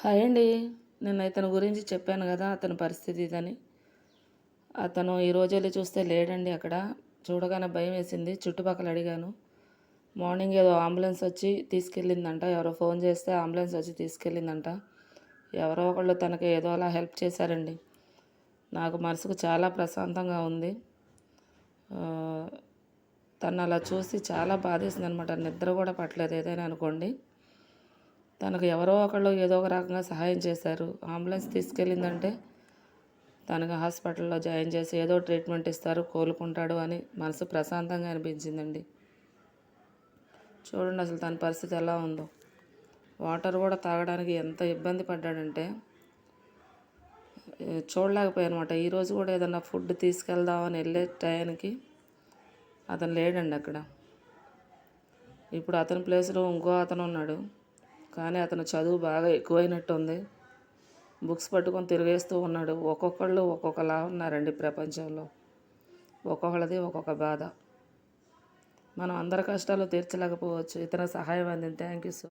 Hi అండి. నేను ఇతని గురించి చెప్పాను కదా, అతని పరిస్థితి ఇదని. అతను ఈరోజు వెళ్ళి చూస్తే లేడండి అక్కడ. చూడగానే భయం వేసింది. చుట్టుపక్కల అడిగాను. మార్నింగ్ ఏదో అంబులెన్స్ వచ్చి తీసుకెళ్ళిందంట. ఎవరో ఫోన్ చేస్తే అంబులెన్స్ వచ్చి తీసుకెళ్ళిందంట. ఎవరో ఒకళ్ళు తనకి ఏదో అలా హెల్ప్ చేశారండి. నాకు మనసుకు చాలా ప్రశాంతంగా ఉంది. తను అలా చూసి చాలా బాధేసింది అనమాట. నిద్ర కూడా పట్టలేదు ఏదైనా అనుకోండి. తనకు ఎవరో ఒకళ్ళు ఏదో ఒక రకంగా సహాయం చేశారు. అంబులెన్స్ తీసుకెళ్ళిందంటే తనకు హాస్పిటల్లో జాయిన్ చేసి ఏదో ట్రీట్మెంట్ ఇస్తారు, కోలుకుంటాడు అని మనసు ప్రశాంతంగా అనిపించిందండి. చూడండి అసలు తన పరిస్థితి ఎలా ఉందో. వాటర్ కూడా తాగడానికి ఎంత ఇబ్బంది పడ్డాడంటే చూడలేకపోయానమాట. ఈరోజు కూడా ఏదన్నా ఫుడ్ తీసుకెళ్దామని వెళ్ళే టయానికి అతను లేడండి అక్కడ. ఇప్పుడు అతని ప్లేస్లో ఇంకో అతను ఉన్నాడు. కానీ అతను చదువు బాగా ఎక్కువైనట్టు ఉంది. బుక్స్ పట్టుకొని తిరిగేస్తూ ఉన్నాడు. ఒక్కొక్కళ్ళు ఒక్కొక్కలా ఉన్నారండి ప్రపంచంలో. ఒక్కొక్కళ్ళది ఒక్కొక్క బాధ. మనం అందరి కష్టాలు తీర్చలేకపోవచ్చు. ఇతర సహాయం అందింది. Thank you so